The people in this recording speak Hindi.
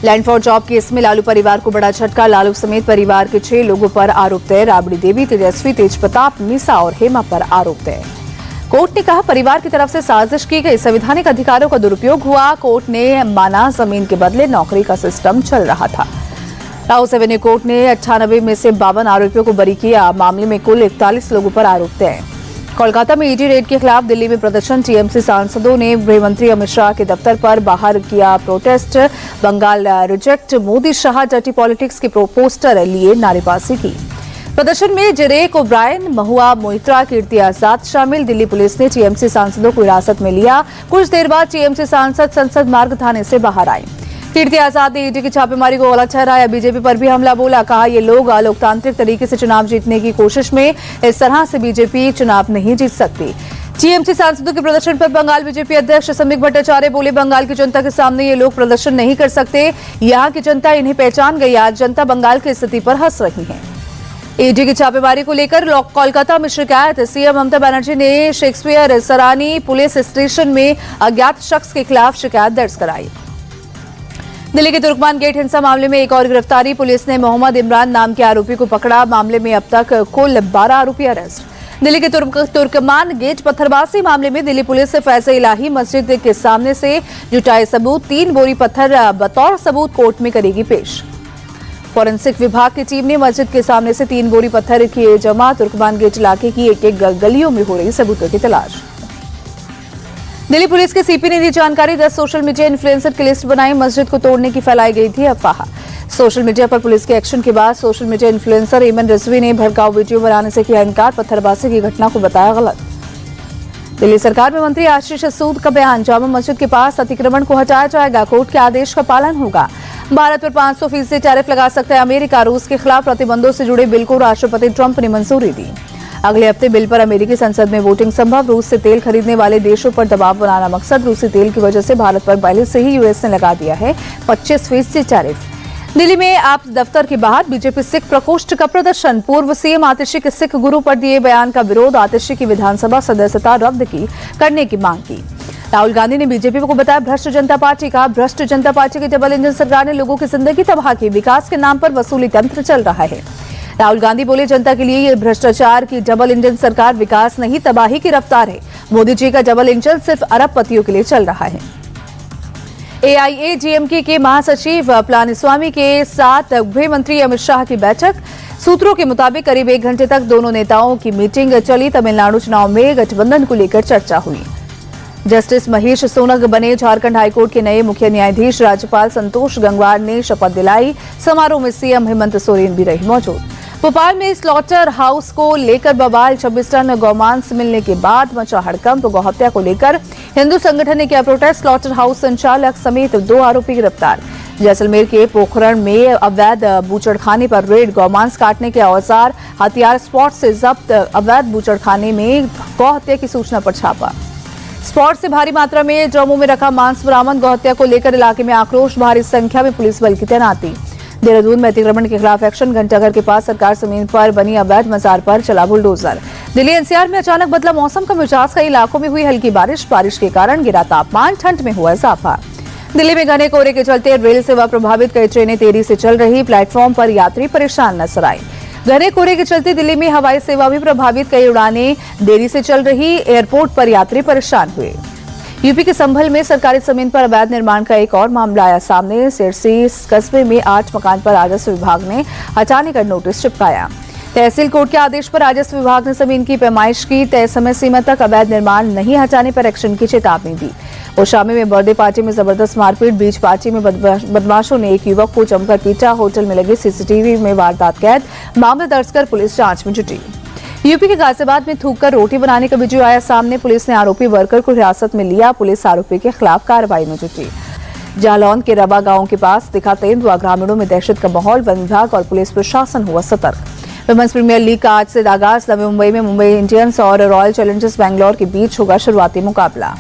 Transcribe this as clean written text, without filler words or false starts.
लैंड फॉर जॉब केस में लालू परिवार को बड़ा झटका। लालू समेत परिवार के 6 लोगों पर आरोप तय। राबड़ी देवी, तेजस्वी, तेजप्रताप, मीसा और हेमा पर आरोप तय। कोर्ट ने कहा परिवार की तरफ से साजिश की गई, संवैधानिक अधिकारों का दुरुपयोग हुआ। कोर्ट ने माना जमीन के बदले नौकरी का सिस्टम चल रहा था। राउस एवेन्यू कोर्ट ने 98 में से 52 आरोपियों को बरी किया। मामले में कुल 41 लोगों पर आरोप तय। कोलकाता में ईडी रेड के खिलाफ दिल्ली में प्रदर्शन। टीएमसी सांसदों ने गृह मंत्री अमित शाह के दफ्तर पर बाहर किया protest. Bengal reject, Modi Shah dirty politics के पोस्टर लिए नारेबाजी की। प्रदर्शन में जेरेक ओब्रायन, महुआ मोइत्रा, कीर्ति आजाद शामिल। दिल्ली पुलिस ने टीएमसी सांसदों को हिरासत में लिया। कुछ देर बाद टीएमसी सांसद संसद मार्ग थाने से बाहर आए। कीर्ति आजाद ने ईडी की छापेमारी को गलत ठहराया। बीजेपी पर भी हमला बोला। कहा ये लोग लोकतांत्रिक तरीके से चुनाव जीतने की कोशिश में, इस तरह से बीजेपी चुनाव नहीं जीत सकती। टीएमसी सांसदों के प्रदर्शन पर बंगाल बीजेपी अध्यक्ष समीक भट्टाचार्य बोले, बंगाल की जनता के सामने ये लोग प्रदर्शन नहीं कर सकते। यहाँ की जनता इन्हें पहचान गई। आज जनता बंगाल की स्थिति पर हंस रही है। ईडी की छापेमारी को लेकर कोलकाता में शिकायत। सीएम ममता बनर्जी ने शेक्सपियर सरानी पुलिस स्टेशन में अज्ञात शख्स के खिलाफ शिकायत दर्ज कराई। दिल्ली के तुर्कमान गेट हिंसा मामले में एक और गिरफ्तारी। पुलिस ने मोहम्मद इमरान नाम के आरोपी को पकड़ा। मामले में अब तक कुल 12 आरोपी अरेस्ट। दिल्ली के तुर्कमान गेट पत्थरबाजी मामले में दिल्ली पुलिस ने फैज़ इलाही मस्जिद के सामने से जुटाए सबूत। 3 बोरी पत्थर बतौर सबूत कोर्ट में करेगी पेश। फॉरेंसिक विभाग की टीम ने मस्जिद के सामने से 3 बोरी पत्थर किए जमा। तुर्कमान गेट इलाके की एक गलियों में हो रही सबूतों की तलाश। दिल्ली पुलिस के सीपी ने दी जानकारी। 10 सोशल मीडिया इन्फ्लुएंसर की लिस्ट बनाई। मस्जिद को तोड़ने की फैलाई गई थी अफवाह। सोशल मीडिया पर पुलिस के एक्शन के बाद सोशल मीडिया इन्फ्लुएंसर एमन रिजवी ने भड़काऊ वीडियो बनाने से किया इनकार। पत्थरबाजी की घटना को बताया गलत। दिल्ली सरकार में मंत्री आशीष सूद का बयान। जामा मस्जिद के पास अतिक्रमण को हटाया जाएगा। कोर्ट के आदेश का पालन होगा। भारत पर 500% टैरिफ लगा सकता है अमेरिका। रूस के खिलाफ प्रतिबंधों से जुड़े बिल को राष्ट्रपति ट्रंप ने मंजूरी दी। अगले हफ्ते बिल पर अमेरिकी संसद में वोटिंग संभव। रूस से तेल खरीदने वाले देशों पर दबाव बनाना मकसद। रूसी तेल की वजह से भारत पर पहले से ही यूएस ने लगा दिया है 25% टैरिफ। दिल्ली में आप दफ्तर के बाहर बीजेपी सिख प्रकोष्ठ का प्रदर्शन। पूर्व सीएम आतिशी के सिख गुरु पर दिए बयान का विरोध। आतिशी की विधानसभा सदस्यता रद्द करने की मांग की। राहुल गांधी ने बीजेपी को बताया भ्रष्ट जनता पार्टी का। भ्रष्ट जनता पार्टी की डबल इंजन सरकार ने लोगों की जिंदगी तबाह की। विकास के नाम पर वसूली तंत्र चल रहा है। राहुल गांधी बोले जनता के लिए ये भ्रष्टाचार की डबल इंजन सरकार विकास नहीं तबाही की रफ्तार है। मोदी जी का डबल इंजन सिर्फ अरबपतियों के लिए चल रहा है। एआईएडीएमके के महासचिव पलानीस्वामी के साथ गृह मंत्री अमित शाह की बैठक। सूत्रों के मुताबिक करीब 1 घंटे तक दोनों नेताओं की मीटिंग चली। तमिलनाडु चुनाव में गठबंधन को लेकर चर्चा हुई। जस्टिस महेश सोनग बने झारखंड हाईकोर्ट के नए मुख्य न्यायाधीश। राज्यपाल संतोष गंगवार ने शपथ दिलाई। समारोह में सीएम हेमंत सोरेन भी रहे मौजूद। भोपाल में स्लॉटर हाउस को लेकर बवाल। 26 टन गौमांस मिलने के बाद मचा हड़कंप। गौहत्या को लेकर हिंदू संगठन ने किया प्रोटेस्ट। स्लॉटर हाउस संचालक समेत 2 आरोपी गिरफ्तार। जैसलमेर के पोखरण में अवैध बूचड़खाने पर रेड। गौमांस काटने के औजार, हथियार स्पॉट से जब्त। अवैध बूचड़खाने में गौहत्या की सूचना पर छापा। स्पॉट से भारी मात्रा में ड्रमों में रखा मांस बरामद। गौहत्या को लेकर इलाके में आक्रोश। भारी संख्या में पुलिस बल की तैनाती। देहरादून में अतिक्रमण के खिलाफ एक्शन। घंटाघर के पास सरकार जमीन पर बनी अवैध मजार पर चला बुलडोजर। दिल्ली एनसीआर में अचानक बदला मौसम का मिजाज। कई इलाकों में हुई हल्की बारिश। बारिश के कारण गिरा तापमान। ठंड में हुआ इजाफा। दिल्ली में घने कोहरे के चलते रेल सेवा प्रभावित। कई ट्रेनें देरी से चल रही। प्लेटफॉर्म पर यात्री परेशान नजर आए। घने कोहरे के चलते दिल्ली में हवाई सेवा भी प्रभावित। कई उड़ानें देरी से चल रही। एयरपोर्ट पर यात्री परेशान हुए। यूपी के संभल में सरकारी जमीन पर अवैध निर्माण का एक और मामला आया सामने। सिरसी कस्बे में 8 मकान पर राजस्व विभाग ने हटाने का नोटिस चिपकाया। तहसील कोर्ट के आदेश पर राजस्व विभाग ने जमीन की पैमाइश की। तय समय सीमा तक अवैध निर्माण नहीं हटाने पर एक्शन की चेतावनी दी। ओशामी में बर्थडे पार्टी में जबरदस्त मारपीट। बीच पार्टी में बदमाशों ने एक युवक को जमकर पीटा। होटल में लगे सीसीटीवी में वारदात कैद। मामला दर्ज कर पुलिस जांच में जुटी। यूपी के गाजियाबाद में थूककर रोटी बनाने का वीडियो आया सामने। पुलिस ने आरोपी वर्कर को हिरासत में लिया। पुलिस आरोपी के खिलाफ कार्रवाई में जुटी। जालौन के रबा गांव के पास दिखा तेंदुआ। ग्रामीणों में दहशत का माहौल। वन विभाग और पुलिस प्रशासन हुआ सतर्क। विमेंस प्रीमियर लीग का आज से आगाज। नवी मुंबई में मुंबई इंडियंस और रॉयल चैलेंजर्स बैंगलोर के बीच होगा शुरुआती मुकाबला।